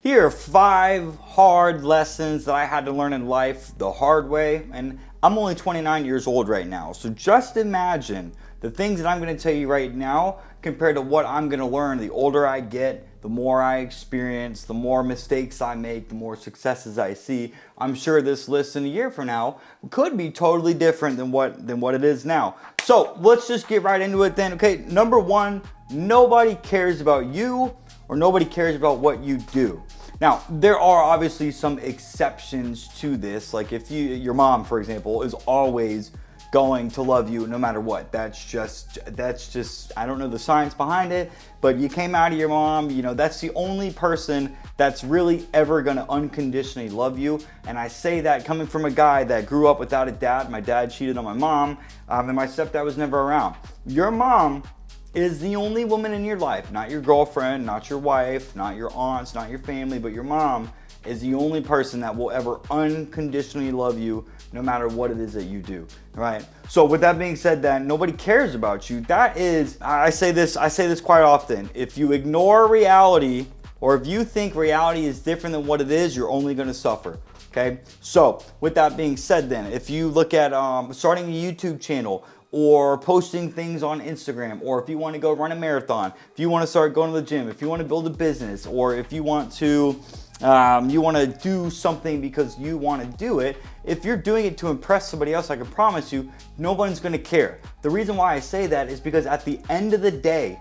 Here are 5 hard lessons that I had to learn in life the hard way, and I'm only 29 years old right now. So just imagine the things that I'm going to tell you right now compared to what I'm going to learn the older I get, the more I experience, the more mistakes I make, the more successes I see. I'm sure this list in a year from now could be totally different than what it is now. So let's just get right into it then. Okay, number 1, nobody cares about you or nobody cares about what you do. Now, there are obviously some exceptions to this. Like if your mom, for example, is always going to love you no matter what. That's just, I don't know the science behind it, but you came out of your mom, you know, that's the only person that's really ever gonna unconditionally love you. And I say that coming from a guy that grew up without a dad. My dad cheated on my mom, and my stepdad was never around. Your mom is the only woman in your life, not your girlfriend, not your wife, not your aunts, not your family, but your mom is the only person that will ever unconditionally love you no matter what it is that you do, right? So with that being said, then nobody cares about you. That is, I say this quite often. If you ignore reality, or if you think reality is different than what it is, you're only gonna suffer, okay? So with that being said then, if you look at starting a YouTube channel, or posting things on Instagram, or if you want to go run a marathon, if you want to start going to the gym, if you want to build a business, or if you want to do something because you want to do it, if you're doing it to impress somebody else, I can promise you, no one's going to care. The reason why I say that is because at the end of the day,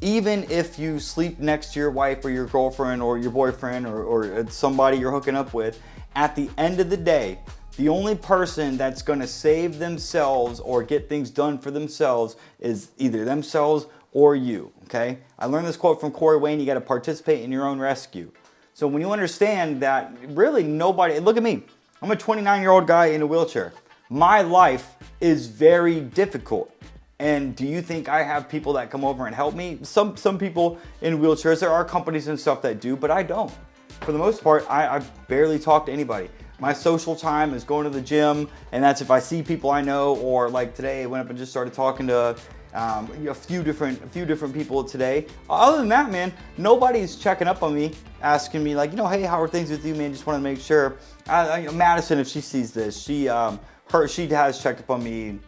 even if you sleep next to your wife or your girlfriend or your boyfriend or somebody you're hooking up with, at the end of the day, the only person that's going to save themselves or get things done for themselves is either themselves or you, okay? I learned this quote from Corey Wayne, you got to participate in your own rescue. So when you understand that really nobody, look at me, I'm a 29-year-old guy in a wheelchair. My life is very difficult. And do you think I have people that come over and help me? Some people in wheelchairs, there are companies and stuff that do, but I don't. For the most part, I barely talk to anybody. My social time is going to the gym, and that's if I see people I know, or like today I went up and just started talking to a few different people today. Other than that, man, nobody's checking up on me, asking me like, you know, hey, how are things with you, man? Just want to make sure. Madison, if she sees this, she has checked up on me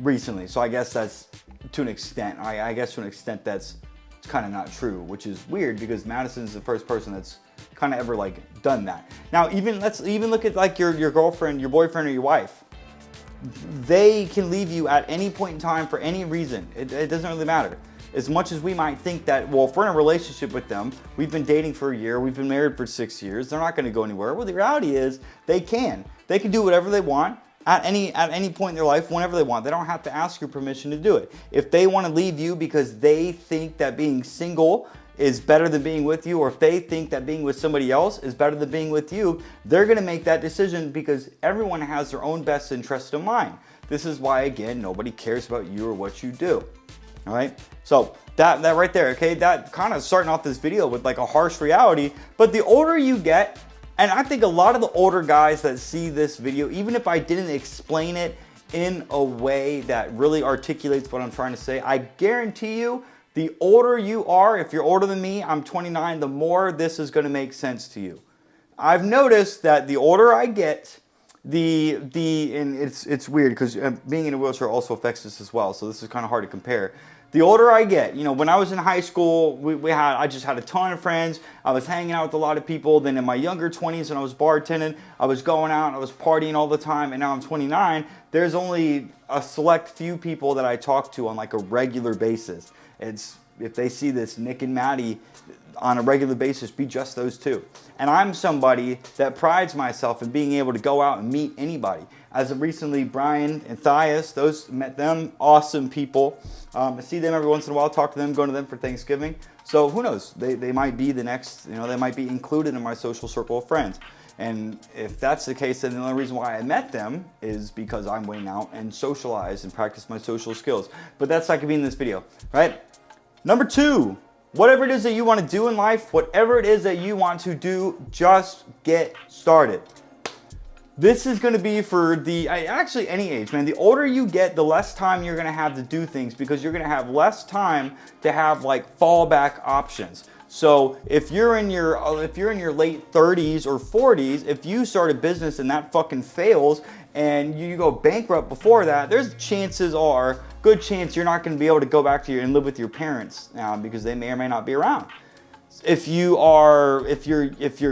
recently, so I guess that's to an extent. I guess to an extent that's kind of not true, which is weird because Madison's the first person that's kind of ever like done that. Now, let's even look at like your girlfriend, your boyfriend, or your wife. They can leave you at any point in time for any reason. It doesn't really matter. As much as we might think that, well, if we're in a relationship with them, we've been dating for a year, we've been married for 6 years, they're not going to go anywhere. Well, the reality is they can do whatever they want at any point in their life, whenever they want. They don't have to ask your permission to do it. If they want to leave you because they think that being single is better than being with you, or if they think that being with somebody else is better than being with you, they're going to make that decision because everyone has their own best interest in mind. This is why, again, nobody cares about you or what you do. All right, so that right there, okay, that kind of starting off this video with like a harsh reality, but the older you get, and I think a lot of the older guys that see this video, even if I didn't explain it in a way that really articulates what I'm trying to say, I guarantee you, the older you are, if you're older than me, I'm 29, the more this is going to make sense to you. I've noticed that the older I get, and it's weird because being in a wheelchair also affects this as well, so this is kind of hard to compare. The older I get, you know, when I was in high school, I just had a ton of friends. I was hanging out with a lot of people. Then in my younger 20s, when I was bartending, I was going out, I was partying all the time, and now I'm 29. There's only a select few people that I talk to on like a regular basis. If they see this Nick and Maddie on a regular basis, be just those two. And I'm somebody that prides myself in being able to go out and meet anybody. As of recently, Brian and Thias, met them, awesome people. I see them every once in a while, talk to them, go to them for Thanksgiving. So who knows? They might be the next, you know, they might be included in my social circle of friends. And if that's the case, then the only reason why I met them is because I'm waiting out and socialize and practice my social skills. But that's not gonna be in this video, right? Number 2, whatever it is that you want to do in life, whatever it is that you want to do, just get started. This is going to be for actually any age, man. The older you get, the less time you're going to have to do things because you're going to have less time to have like fallback options. So if you're in your late 30s or 40s, if you start a business and that fucking fails and you go bankrupt before that, there's good chance you're not going to be able to go back to and live with your parents now, because they may or may not be around. If you're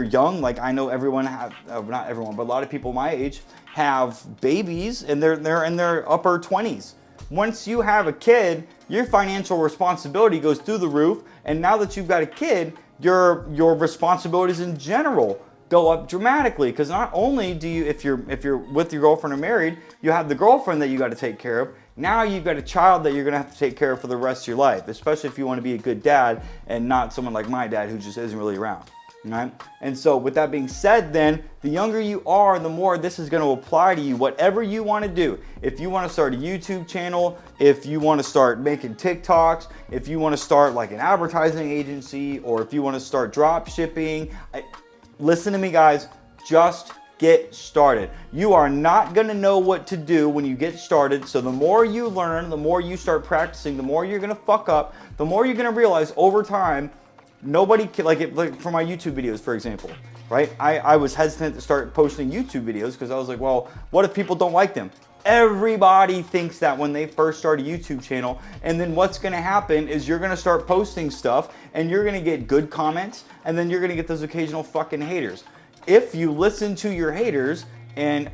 young, like I know everyone not everyone, but a lot of people my age have babies and they're in their upper 20s. Once you have a kid, your financial responsibility goes through the roof, and now that you've got a kid, your responsibilities in general go up dramatically, because not only do you, if you're with your girlfriend or married, you have the girlfriend that you got to take care of. Now you've got a child that you're going to have to take care of for the rest of your life, especially if you want to be a good dad and not someone like my dad who just isn't really around. Right? And so with that being said, then the younger you are, the more this is going to apply to you. Whatever you want to do, if you want to start a YouTube channel, if you want to start making TikToks, if you want to start like an advertising agency, or if you want to start drop shipping, listen to me guys, just get started. You are not going to know what to do when you get started. So the more you learn, the more you start practicing, the more you're going to fuck up, the more you're going to realize over time. Nobody can, like for my YouTube videos, for example, right? I was hesitant to start posting YouTube videos because I was like, well, what if people don't like them? Everybody thinks that when they first start a YouTube channel, and then what's going to happen is you're going to start posting stuff and you're going to get good comments, and then you're going to get those occasional fucking haters. If you listen to your haters, and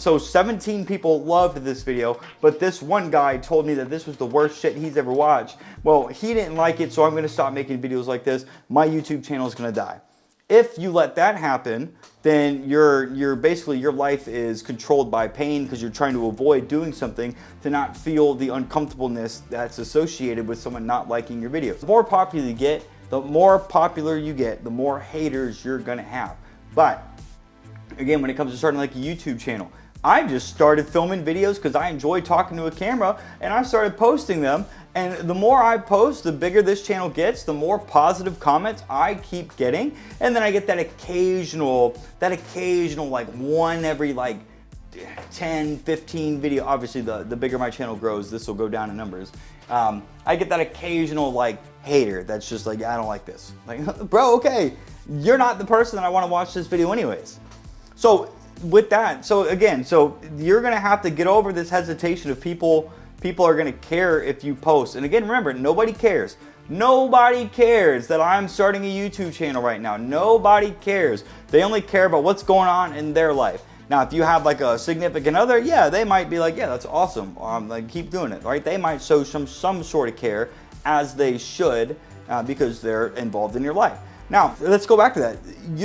so 17 people loved this video, but this one guy told me that this was the worst shit he's ever watched. Well, he didn't like it, so I'm going to stop making videos like this. My YouTube channel is going to die. If you let that happen, then you're basically, your life is controlled by pain, because you're trying to avoid doing something to not feel the uncomfortableness that's associated with someone not liking your videos. The more popular you get, the more haters you're going to have. But again, when it comes to starting like a YouTube channel, I just started filming videos because I enjoy talking to a camera, and I started posting them. And the more I post, the bigger this channel gets, the more positive comments I keep getting. And then I get that occasional like one every like 10, 15 video. Obviously the bigger my channel grows, this will go down in numbers. I get that occasional like hater that's just like, I don't like this. Like, bro, okay, you're not the person that I want to watch this video anyways. So with that, so you're going to have to get over this hesitation of people are going to care if you post. And again, remember, nobody cares. Nobody cares that I'm starting a YouTube channel right now. Nobody cares. They only care about what's going on in their life. Now, if you have like a significant other, yeah, they might be like, yeah, that's awesome. Like, keep doing it, right? They might show some sort of care, as they should, because they're involved in your life. Now, let's go back to that.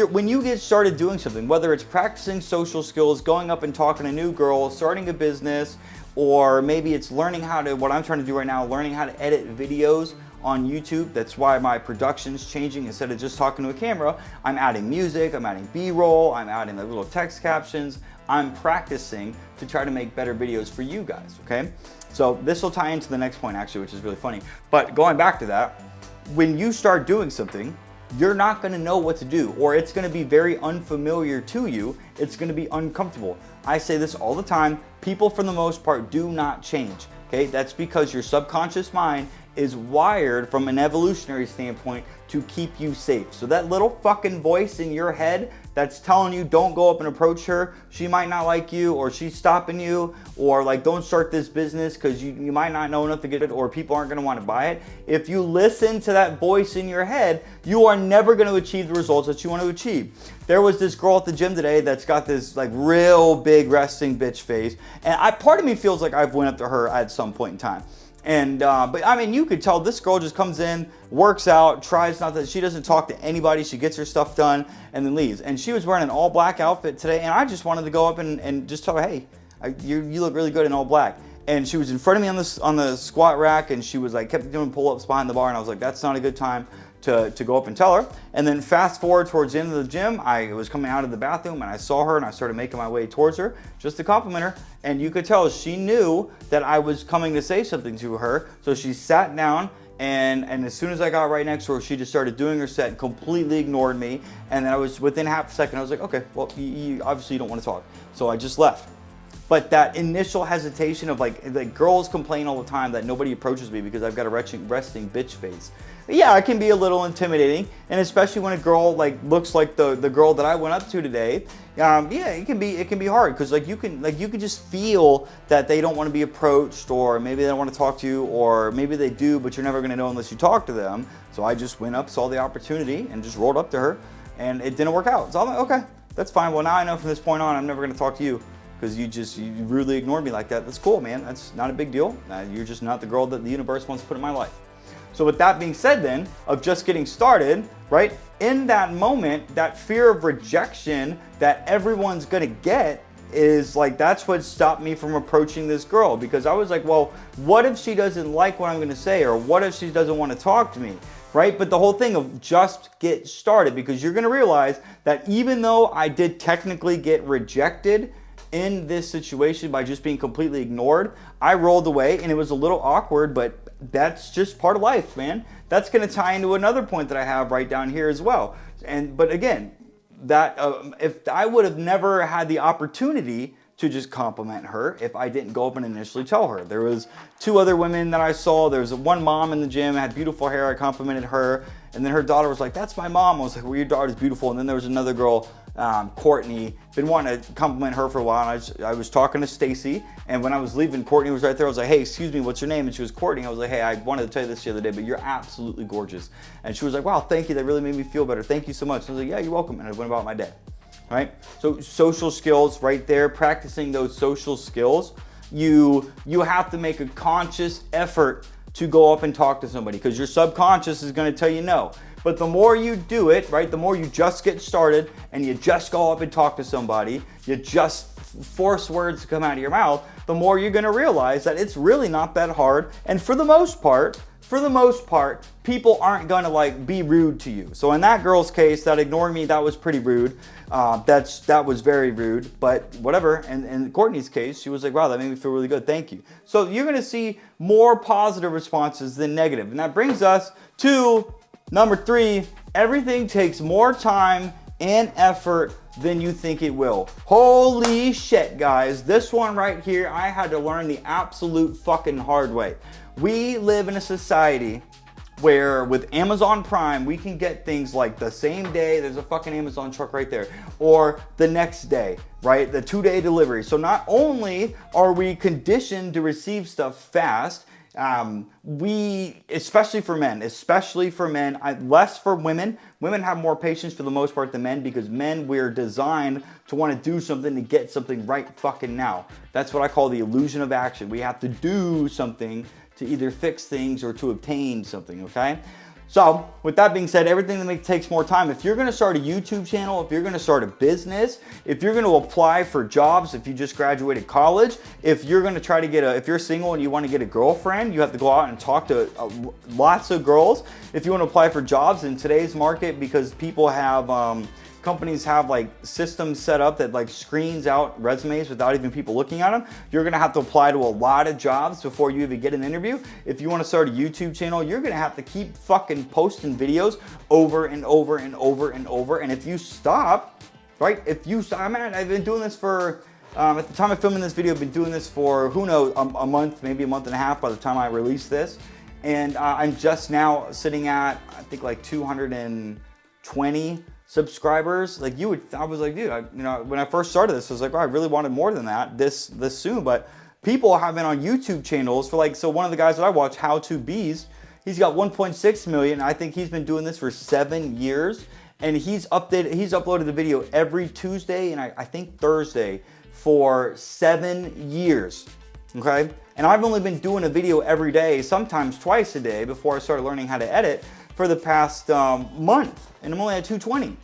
When you get started doing something, whether it's practicing social skills, going up and talking to new girls, starting a business, or maybe it's learning how to, what I'm trying to do right now, learning how to edit videos on YouTube. That's why my production's changing. Instead of just talking to a camera, I'm adding music, I'm adding B-roll, I'm adding the little text captions. I'm practicing to try to make better videos for you guys, okay? So this will tie into the next point actually, which is really funny. But going back to that, when you start doing something, you're not going to know what to do, or it's going to be very unfamiliar to you. It's going to be uncomfortable. I say this all the time. People, for the most part, do not change. Okay, that's because your subconscious mind is wired from an evolutionary standpoint to keep you safe. So that little fucking voice in your head that's telling you don't go up and approach her, she might not like you, or she's stopping you, or like don't start this business because you might not know enough to get it, or people aren't going to want to buy it. If you listen to that voice in your head, you are never going to achieve the results that you want to achieve. There was this girl at the gym today that's got this like real big resting bitch face, and part of me feels like I've went up to her at some point in time. And but I mean, you could tell this girl just comes in, works out, tries not to, she doesn't talk to anybody, she gets her stuff done and then leaves. And she was wearing an all black outfit today, and I just wanted to go up and just tell her, hey, you look really good in all black. And she was in front of me on the squat rack, and she was like, kept doing pull-ups behind the bar, and I was like, that's not a good time to go up and tell her. And then fast forward towards the end of the gym, I was coming out of the bathroom and I saw her, and I started making my way towards her just to compliment her. And you could tell she knew that I was coming to say something to her. So she sat down, and as soon as I got right next to her, she just started doing her set, completely ignored me. And then I was, within half a second, I was like, okay, well, you obviously don't want to talk. So I just left. But that initial hesitation of like girls complain all the time that nobody approaches me because I've got a resting bitch face. Yeah, it can be a little intimidating, and especially when a girl like looks like the girl that I went up to today. Yeah, it can be hard because you can just feel that they don't want to be approached, or maybe they don't want to talk to you, or maybe they do, but you're never going to know unless you talk to them. So I just went up, saw the opportunity, and just rolled up to her, and it didn't work out. So I'm like, okay, that's fine. Well, now I know from this point on, I'm never going to talk to you because you rudely ignored me like that. That's cool, man. That's not a big deal. You're just not the girl that the universe wants to put in my life. So with that being said then, of just getting started, right? In that moment, that fear of rejection that everyone's gonna get is like, that's what stopped me from approaching this girl, because I was like, well, what if she doesn't like what I'm gonna say? Or what if she doesn't wanna talk to me, right? But the whole thing of just get started, because you're gonna realize that even though I did technically get rejected in this situation by just being completely ignored, I rolled away, and it was a little awkward, but that's just part of life, man. That's going to tie into another point that I have right down here as well. But again, that if I would have never had the opportunity to just compliment her if I didn't go up and initially tell her. There was 2 other women that I saw. There was one mom in the gym, had beautiful hair. I complimented her, and then her daughter was like, "That's my mom." I was like, "Well, your daughter's beautiful." And then there was another girl, Courtney. Been wanting to compliment her for a while. And I was talking to Stacy, and when I was leaving, Courtney was right there. I was like, "Hey, excuse me, what's your name?" And she was Courtney. I was like, "Hey, I wanted to tell you this the other day, but you're absolutely gorgeous." And she was like, "Wow, thank you. That really made me feel better. Thank you so much." I was like, "Yeah, you're welcome." And I went about my day. Right? So social skills right there, practicing those social skills. You have to make a conscious effort to go up and talk to somebody, because your subconscious is going to tell you no. But the more you do it, right, the more you just get started and you just go up and talk to somebody, you just force words to come out of your mouth, the more you're going to realize that it's really not that hard. And for the most part, people aren't gonna be rude to you. So in that girl's case, that ignored me, that was pretty rude. That was very rude, but whatever. And in Courtney's case, she was like, "Wow, that made me feel really good, thank you." So you're gonna see more positive responses than negative. And that brings us to number 3, everything takes more time and effort than you think it will. Holy shit, guys. This one right here, I had to learn the absolute fucking hard way. We live in a society where with Amazon Prime, we can get things like the same day, there's a fucking Amazon truck right there, or the next day, right? The 2-day delivery. So not only are we conditioned to receive stuff fast, especially for men, less for women. Women have more patience for the most part than men, because men, we're designed to want to do something, to get something right fucking now. That's what I call the illusion of action. We have to do something to either fix things or to obtain something, okay? So with that being said, everything that takes more time. If you're gonna start a YouTube channel, if you're gonna start a business, if you're gonna apply for jobs, if you just graduated college, if you're gonna try to if you're single and you wanna get a girlfriend, you have to go out and talk to lots of girls. If you wanna apply for jobs in today's market, because people have, companies have systems set up that screens out resumes without even people looking at them. You're gonna have to apply to a lot of jobs before you even get an interview. If you wanna start a YouTube channel, you're gonna have to keep fucking posting videos over and over and over and over. And if you stop, right? I've been doing this for, at the time of filming this video, I've been doing this for, who knows, a month, maybe a month and a half by the time I release this. And I'm just now sitting at, I think 220 subscribers. I was like, dude, when I first started this, I was like, oh, I really wanted more than that this soon. But people have been on YouTube channels for so one of the guys that I watch, How To Bees, he's got 1.6 million. I think he's been doing this for 7 years, and he's uploaded a video every Tuesday and I think Thursday for 7 years. Okay, and I've only been doing a video every day, sometimes twice a day, before I started learning how to edit, for the past month, and I'm only at 220.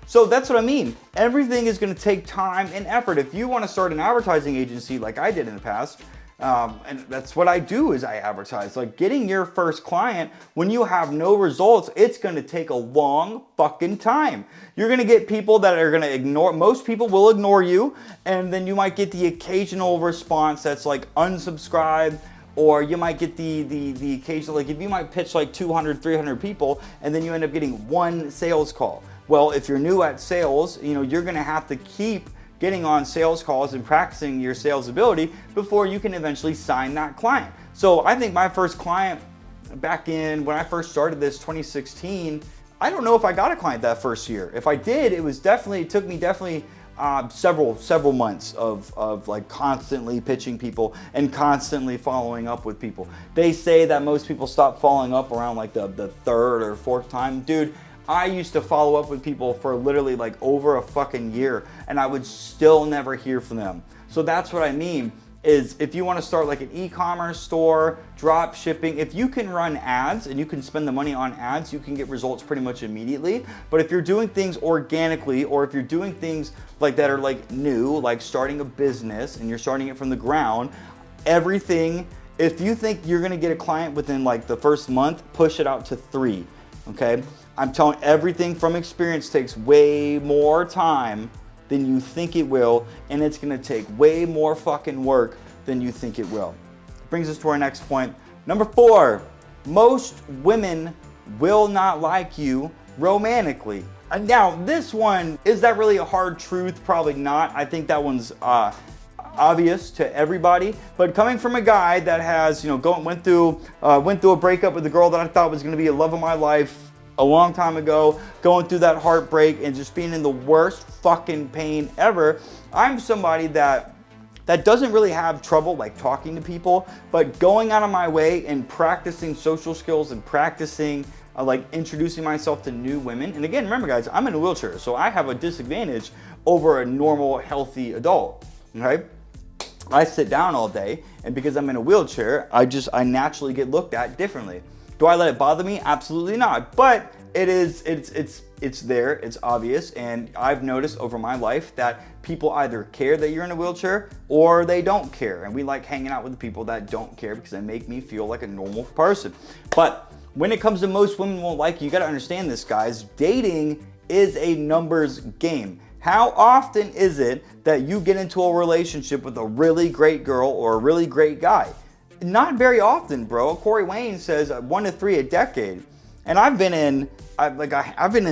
So that's what I mean. Everything is gonna take time and effort. If you wanna start an advertising agency like I did in the past, and that's what I do, is I advertise. Getting your first client when you have no results, it's gonna take a long fucking time. You're gonna get people that are gonna ignore, most people will ignore you, and then you might get the occasional response that's unsubscribe, or you might get the occasional, if you might pitch 200, 300 people, and then you end up getting one sales call. Well, if you're new at sales, you're gonna have to keep getting on sales calls and practicing your sales ability before you can eventually sign that client. So I think my first client back in when I first started this 2016, I don't know if I got a client that first year. If I did, it took me several months of like constantly pitching people and constantly following up with people. They say that most people stop following up around like the third or fourth time. Dude, I used to follow up with people for literally like over a fucking year and I would still never hear from them. So that's what I mean is if you want to start like an e-commerce store, drop shipping, if you can run ads and you can spend the money on ads, you can get results pretty much immediately. But if you're doing things organically, or if you're doing things like that are like new, like starting a business and you're starting it from the ground, if you think you're gonna get a client within like the first month, push it out to 3, okay? I'm telling everything from experience takes way more time than you think it will, and it's gonna take way more fucking work than you think it will. Brings us to our next point. Number 4, most women will not like you romantically. Now, this one, is that really a hard truth? Probably not. I think that one's obvious to everybody, but coming from a guy that has, went through a breakup with a girl that I thought was gonna be a love of my life a long time ago, going through that heartbreak and just being in the worst fucking pain ever, I'm somebody that doesn't really have trouble like talking to people, but going out of my way and practicing social skills and practicing like introducing myself to new women. And again, remember guys, I'm in a wheelchair, so I have a disadvantage over a normal, healthy adult, okay? I sit down all day, and because I'm in a wheelchair, I naturally get looked at differently. Do I let it bother me? Absolutely not. But it's there, it's obvious, and I've noticed over my life that people either care that you're in a wheelchair or they don't care. And we like hanging out with the people that don't care because they make me feel like a normal person. But when it comes to most women won't like you, gotta understand this, guys. Dating is a numbers game. How often is it that you get into a relationship with a really great girl or a really great guy? Not very often, bro. Corey Wayne says 1 to 3 a decade. And I've been in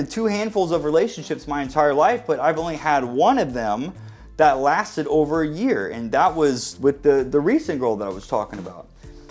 2 handfuls of relationships my entire life, but I've only had one of them that lasted over a year. And that was with the recent girl that I was talking about.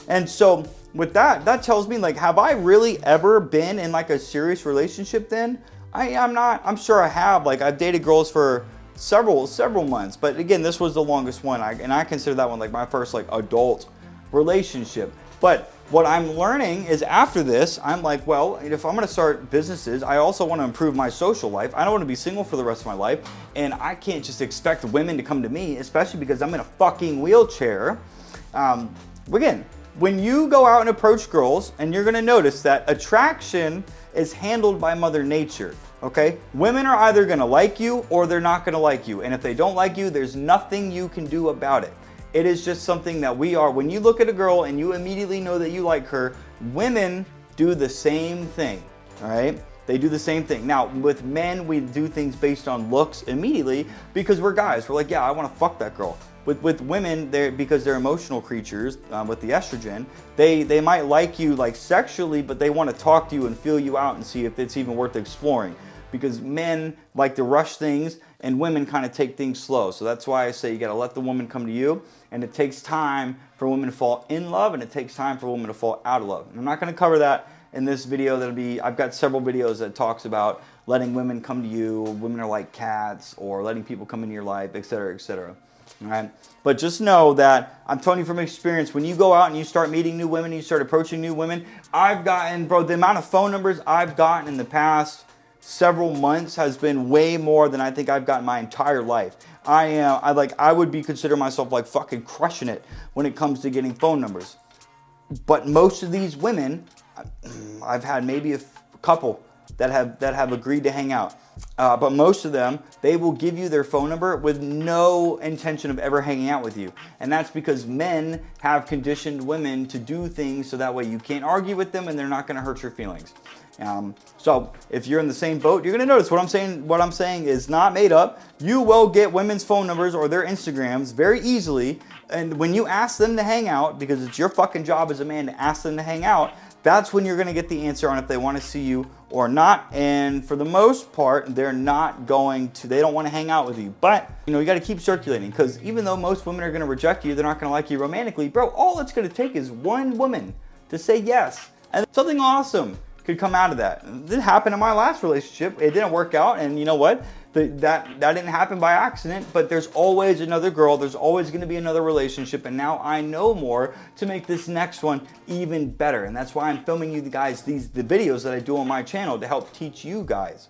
And so with that tells me, like, have I really ever been in like a serious relationship then? I'm sure I have. Like, I've dated girls for several months, but again, this was the longest one. And I consider that one like my first like adult relationship. But what I'm learning is after this, I'm like, well, if I'm gonna start businesses, I also wanna improve my social life. I don't wanna be single for the rest of my life. And I can't just expect women to come to me, especially because I'm in a fucking wheelchair. Again, when you go out and approach girls, and you're gonna notice that attraction is handled by Mother Nature, okay? Women are either gonna like you or they're not gonna like you. And if they don't like you, there's nothing you can do about it. It is just something that we are. When you look at a girl and you immediately know that you like her, women do the same thing, all right? They do the same thing. Now, with men, we do things based on looks immediately because we're guys. We're like, yeah, I want to fuck that girl. With women, because they're emotional creatures with the estrogen, they might like you like sexually, but they want to talk to you and feel you out and see if it's even worth exploring. Because men like to rush things and women kind of take things slow. So that's why I say you got to let the woman come to you, and it takes time for women to fall in love, and it takes time for women to fall out of love. And I'm not going to cover that in this video. I've got several videos that talks about letting women come to you, women are like cats, or letting people come into your life, etc., etc. All right? But just know that I'm telling you from experience, when you go out and you start meeting new women, you start approaching new women, I've gotten, bro, the amount of phone numbers I've gotten in the past several months has been way more than I think I've gotten my entire life. I would consider myself like fucking crushing it when it comes to getting phone numbers. But most of these women, I've had maybe a couple that have agreed to hang out. But most of them, they will give you their phone number with no intention of ever hanging out with you. And that's because men have conditioned women to do things so that way you can't argue with them and they're not going to hurt your feelings. So if you're in the same boat, you're going to notice what I'm saying is not made up. You will get women's phone numbers or their Instagrams very easily. And when you ask them to hang out, because it's your fucking job as a man to ask them to hang out, That's when you're gonna get the answer on if they wanna see you or not. And for the most part, they're not going to, they don't wanna hang out with you. But, you gotta keep circulating, because even though most women are gonna reject you, they're not gonna like you romantically, bro, all it's gonna take is one woman to say yes. And something awesome could come out of that. It happened in my last relationship. It didn't work out, and you know what? That didn't happen by accident, but there's always another girl, there's always gonna be another relationship, and now I know more to make this next one even better. And that's why I'm filming you guys the videos that I do on my channel to help teach you guys.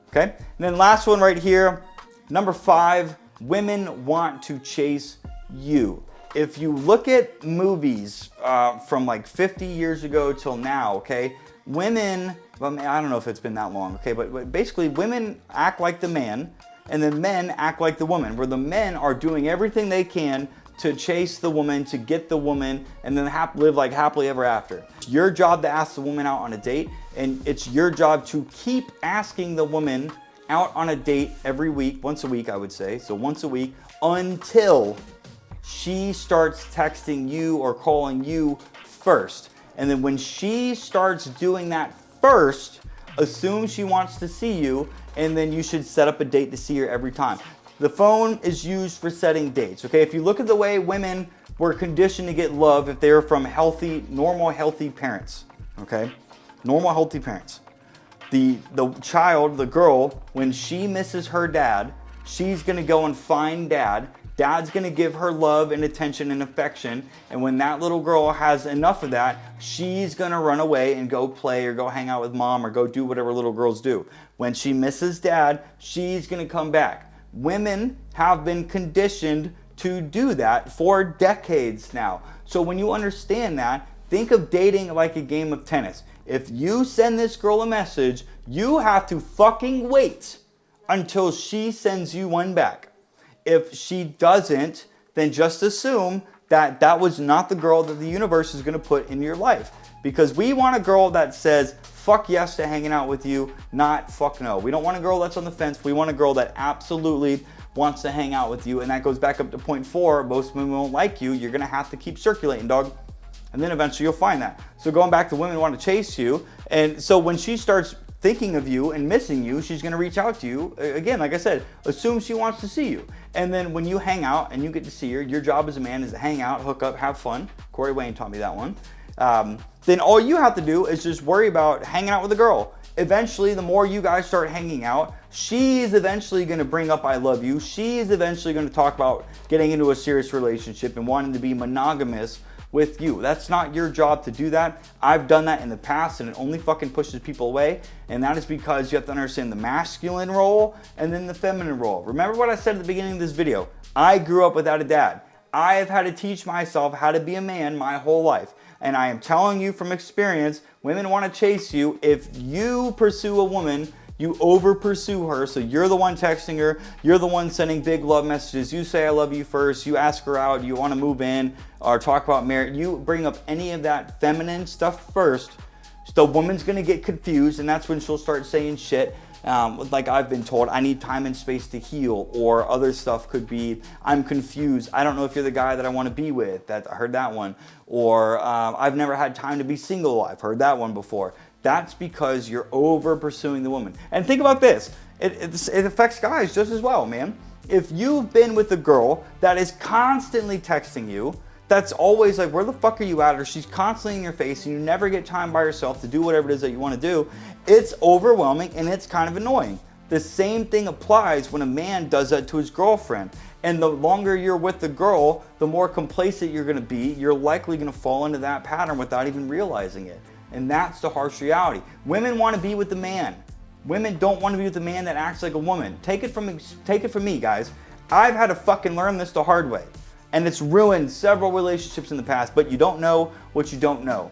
Okay? And then last one right here, number 5, women want to chase you. If you look at movies from like 50 years ago till now, okay, women, I don't know if it's been that long, okay, but basically women act like the man, and then men act like the woman, where the men are doing everything they can to chase the woman, to get the woman, and then live like happily ever after. It's your job to ask the woman out on a date, and it's your job to keep asking the woman out on a date every week, once a week I would say, so once a week, until she starts texting you or calling you first. And then when she starts doing that first, assume she wants to see you, and then you should set up a date to see her every time. The phone is used for setting dates, okay? If you look at the way women were conditioned to get love, if they were from normal, healthy parents, okay? Normal, healthy parents. The child, the girl, when she misses her dad, she's gonna go and find dad. Dad's gonna give her love and attention and affection, and when that little girl has enough of that, she's gonna run away and go play or go hang out with mom or go do whatever little girls do. When she misses dad, she's gonna come back. Women have been conditioned to do that for decades now. So when you understand that, think of dating like a game of tennis. If you send this girl a message, you have to fucking wait until she sends you one back. If she doesn't, then just assume that that was not the girl that the universe is gonna put in your life. Because we want a girl that says fuck yes to hanging out with you, not fuck no. We don't want a girl that's on the fence. We want a girl that absolutely wants to hang out with you. And that goes back up to point 4. Most women won't like you. You're gonna have to keep circulating, dog. And then eventually you'll find that. So going back to women want to chase you. And so when she starts thinking of you and missing you, she's gonna reach out to you. Again, like I said, assume she wants to see you. And then when you hang out and you get to see her, your job as a man is to hang out, hook up, have fun. Corey Wayne taught me that one. Then all you have to do is just worry about hanging out with a girl. Eventually, the more you guys start hanging out, she's eventually gonna bring up I love you. She's eventually gonna talk about getting into a serious relationship and wanting to be monogamous with you. That's not your job to do that. I've done that in the past, and it only fucking pushes people away. And that is because you have to understand the masculine role and then the feminine role. Remember what I said at the beginning of this video. I grew up without a dad. I have had to teach myself how to be a man my whole life. And I am telling you from experience, women want to chase you. If you pursue a woman, you over pursue her, so you're the one texting her, you're the one sending big love messages, you say I love you first, you ask her out, you want to move in, or talk about marriage, you bring up any of that feminine stuff first, the woman's gonna get confused, and that's when she'll start saying shit, like I've been told, I need time and space to heal, or other stuff could be, I'm confused, I don't know if you're the guy that I want to be with, I heard that one, or I've never had time to be single, I've heard that one before. That's because you're over pursuing the woman. And think about this, it affects guys just as well, man. If you've been with a girl that is constantly texting you, that's always like, where the fuck are you at? Or she's constantly in your face and you never get time by yourself to do whatever it is that you want to do, it's overwhelming and it's kind of annoying. The same thing applies when a man does that to his girlfriend. And the longer you're with the girl, the more complacent you're gonna be. You're likely gonna fall into that pattern without even realizing it. And that's the harsh reality. Women want to be with the man. Women don't want to be with the man that acts like a woman. Take it from me, guys. I've had to fucking learn this the hard way. And it's ruined several relationships in the past, but you don't know what you don't know.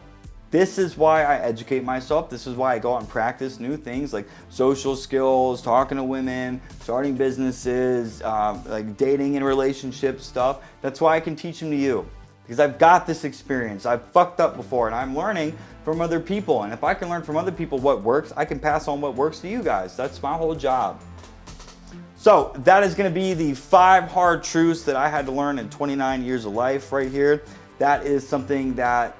This is why I educate myself. This is why I go out and practice new things like social skills, talking to women, starting businesses, like dating and relationship stuff. That's why I can teach them to you. Because I've got this experience. I've fucked up before and I'm learning from other people. And if I can learn from other people what works, I can pass on what works to you guys. That's my whole job. So that is gonna be the 5 hard truths that I had to learn in 29 years of life right here. That is something that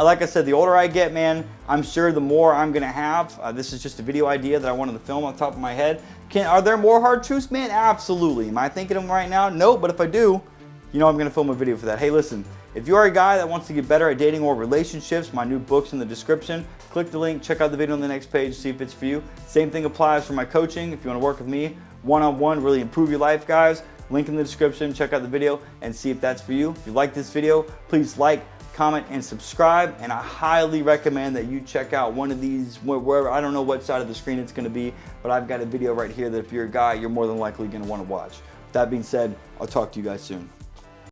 like I said, the older I get, man, I'm sure the more I'm gonna have. This is just a video idea that I wanted to film on top of my head. Are there more hard truths, man? Absolutely. Am I thinking of them right now? No, but if I do, you know I'm gonna film a video for that. Hey, listen, if you are a guy that wants to get better at dating or relationships, my new book's in the description. Click the link, check out the video on the next page, see if it's for you. Same thing applies for my coaching. If you wanna work with me one-on-one, really improve your life, guys, link in the description, check out the video and see if that's for you. If you like this video, please like, comment, and subscribe. And I highly recommend that you check out one of these, wherever, I don't know what side of the screen it's gonna be, but I've got a video right here that if you're a guy, you're more than likely gonna wanna watch. With that being said, I'll talk to you guys soon.